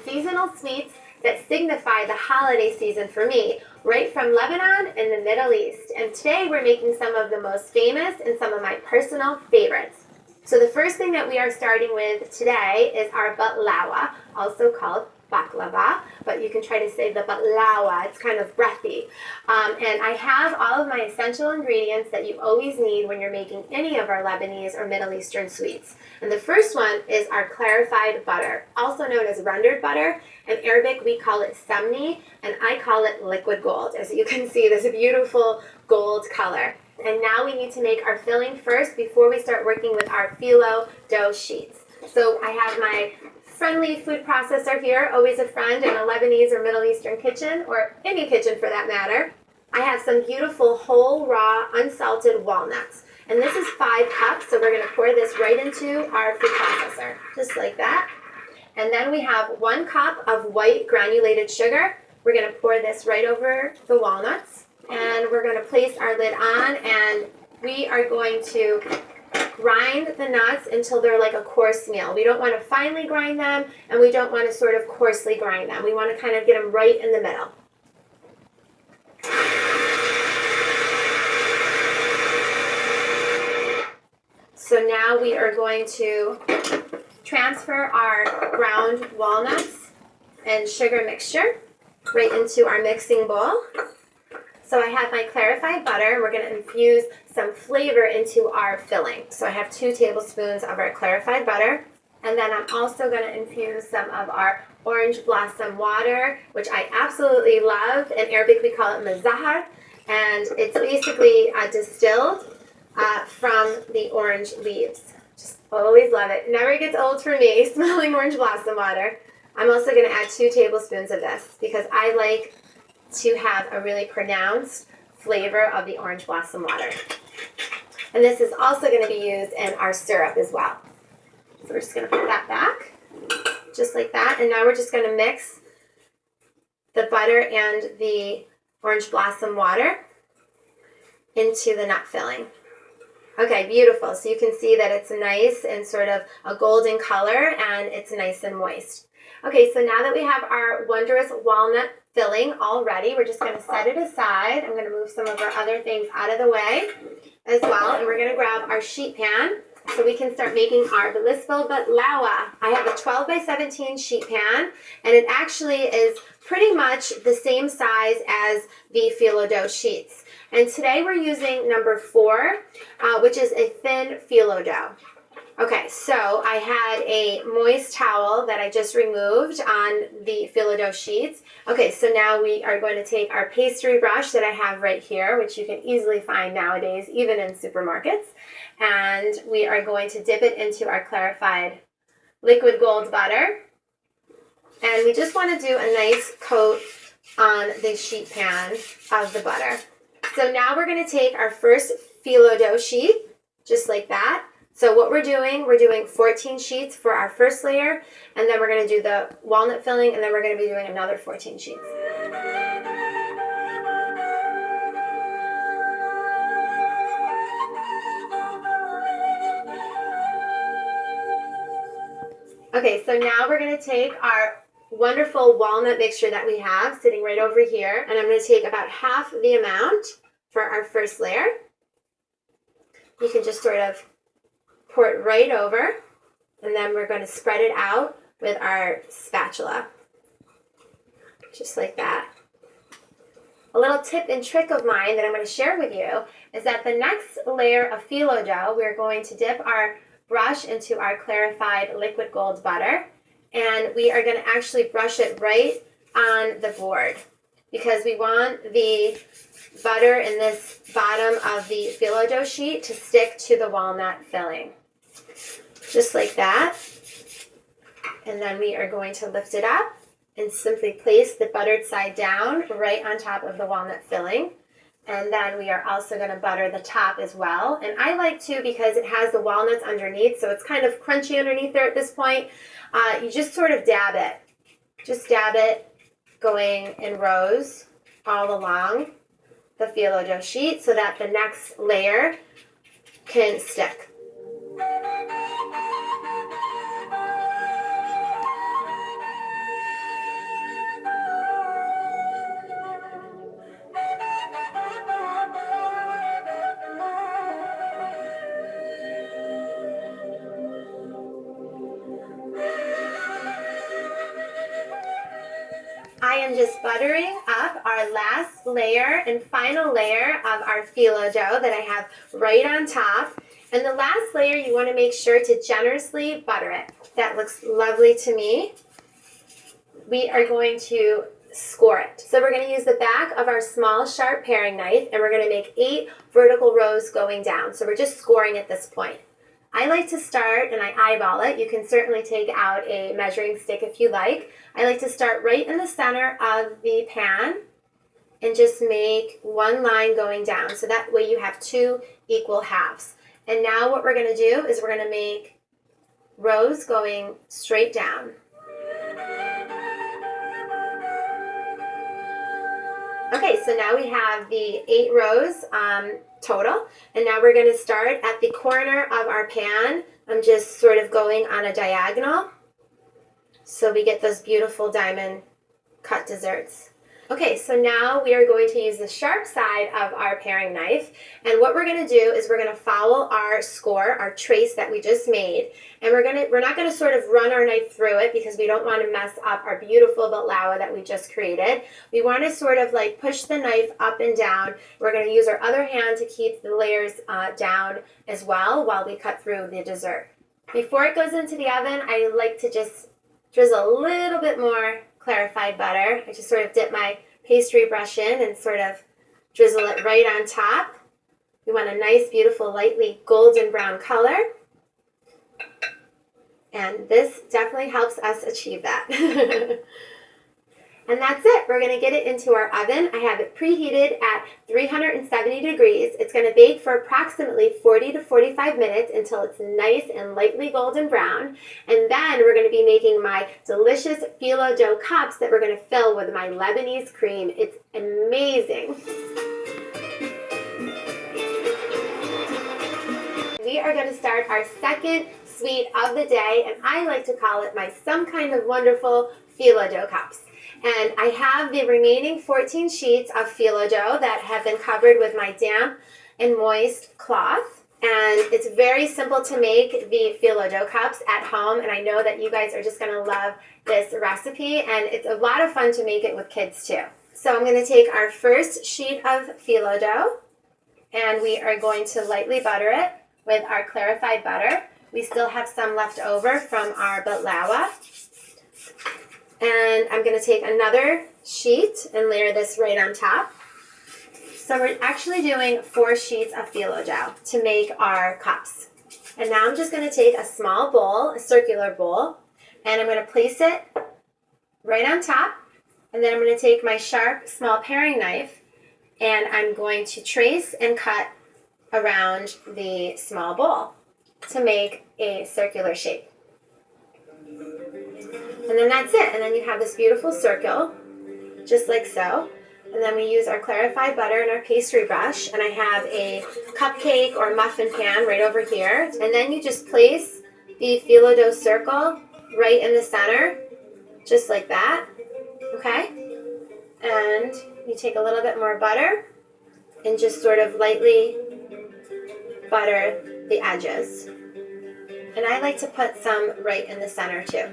seasonal sweets that signify the holiday season for me, right from Lebanon in the Middle East. And today we're making some of the most famous and some of my personal favorites. So the first thing that we are starting with today is our baklava, also called baklava, but you can try to say the baklava. It's kind of breathy. And I have all of my essential ingredients that you always need when you're making any of our Lebanese or Middle Eastern sweets. And the first one is our clarified butter, also known as rendered butter. In Arabic, we call it samni, and I call it liquid gold. As you can see, this beautiful gold color. And now we need to make our filling first before we start working with our phyllo dough sheets. So I have my friendly food processor here, always a friend in a Lebanese or Middle Eastern kitchen, or any kitchen for that matter. I have some beautiful whole, raw, unsalted walnuts. And this is 5 cups, so we're going to pour this right into our food processor, just like that. And then we have 1 cup of white granulated sugar. We're going to pour this right over the walnuts. And we're going to place our lid on, and we are going to grind the nuts until they're like a coarse meal. We don't want to finely grind them, and we don't want to sort of coarsely grind them. We want to kind of get them right in the middle. So now we are going to transfer our ground walnuts and sugar mixture right into our mixing bowl. So I have my clarified butter. We're going to infuse some flavor into our filling. So I have 2 tablespoons of our clarified butter. And then I'm also going to infuse some of our orange blossom water, which I absolutely love. In Arabic, we call it mazahar. And it's basically distilled from the orange leaves. Just always love it. Never gets old for me, smelling orange blossom water. I'm also going to add 2 tablespoons of this because I like to have a really pronounced flavor of the orange blossom water. And this is also going to be used in our syrup as well. So we're just going to put that back, just like that. And now we're just going to mix the butter and the orange blossom water into the nut filling. Okay, beautiful. So you can see that it's nice and sort of a golden color, and it's nice and moist. Okay, so now that we have our wondrous walnut filling all ready, we're just going to set it aside. I'm going to move some of our other things out of the way as well, and we're going to grab our sheet pan so we can start making our blissful baklava. I have a 12 by 17 sheet pan, and it actually is pretty much the same size as the phyllo dough sheets. And today we're using number 4, which is a thin phyllo dough. Okay, so I had a moist towel that I just removed on the phyllo dough sheets. Okay, so now we are going to take our pastry brush that I have right here, which you can easily find nowadays, even in supermarkets. And we are going to dip it into our clarified liquid gold butter. And we just want to do a nice coat on the sheet pan of the butter. So now we're going to take our first phyllo dough sheet, just like that. So what we're doing 14 sheets for our first layer, and then we're going to do the walnut filling, and then we're going to be doing another 14 sheets. Okay, so now we're going to take our wonderful walnut mixture that we have sitting right over here, and I'm going to take about half the amount for our first layer. You can just sort of pour it right over, and then we're going to spread it out with our spatula, just like that. A little tip and trick of mine that I'm going to share with you is that the next layer of phyllo dough, we're going to dip our brush into our clarified liquid gold butter, and we are going to actually brush it right on the board because we want the butter in this bottom of the phyllo dough sheet to stick to the walnut filling. Just like that. And then we are going to lift it up and simply place the buttered side down right on top of the walnut filling. And then we are also going to butter the top as well. And I like to because it has the walnuts underneath, so it's kind of crunchy underneath there at this point. You just sort of dab it. Just dab it going in rows all along the phyllo dough sheet so that the next layer can stick. I am just buttering up our last layer and final layer of our phyllo dough that I have right on top. And the last layer, you want to make sure to generously butter it. That looks lovely to me. We are going to score it. So we're going to use the back of our small sharp paring knife, and we're going to make 8 vertical rows going down. So we're just scoring at this point. I like to start and I eyeball it. You can certainly take out a measuring stick if you like. I like to start right in the center of the pan and just make one line going down. So that way you have 2 equal halves. And now what we're going to do is we're going to make rows going straight down. Okay, so now we have the 8 rows total, and now we're going to start at the corner of our pan. I'm just sort of going on a diagonal so we get those beautiful diamond cut desserts. Okay, so now we are going to use the sharp side of our paring knife, and what we're going to do is we're going to follow our score, our trace that we just made, and we're not going to sort of run our knife through it because we don't want to mess up our beautiful baklava that we just created. We want to sort of like push the knife up and down. We're going to use our other hand to keep the layers down as well while we cut through the dessert. Before it goes into the oven, I like to just drizzle a little bit more clarified butter. I just sort of dip my pastry brush in and sort of drizzle it right on top. We want a nice, beautiful, lightly golden brown color. And this definitely helps us achieve that. And that's it. We're going to get it into our oven. I have it preheated at 370 degrees. It's going to bake for approximately 40 to 45 minutes until it's nice and lightly golden brown. And then we're going to be making my delicious phyllo dough cups that we're going to fill with my Lebanese cream. It's amazing. We are going to start our second sweet of the day, and I like to call it my some kind of wonderful phyllo dough cups. And I have the remaining 14 sheets of phyllo dough that have been covered with my damp and moist cloth. And it's very simple to make the phyllo dough cups at home, and I know that you guys are just going to love this recipe, and it's a lot of fun to make it with kids too. So I'm going to take our first sheet of phyllo dough, and we are going to lightly butter it with our clarified butter. We still have some left over from our baklava. And I'm going to take another sheet and layer this right on top. So we're actually doing 4 sheets of phyllo dough to make our cups. And now I'm just going to take a small bowl, a circular bowl, and I'm going to place it right on top. And then I'm going to take my sharp, small paring knife, and I'm going to trace and cut around the small bowl to make a circular shape. And then that's it. And then you have this beautiful circle, just like so. And then we use our clarified butter and our pastry brush. And I have a cupcake or muffin pan right over here. And then you just place the phyllo dough circle right in the center, just like that. Okay? And you take a little bit more butter and just sort of lightly butter the edges. And I like to put some right in the center too.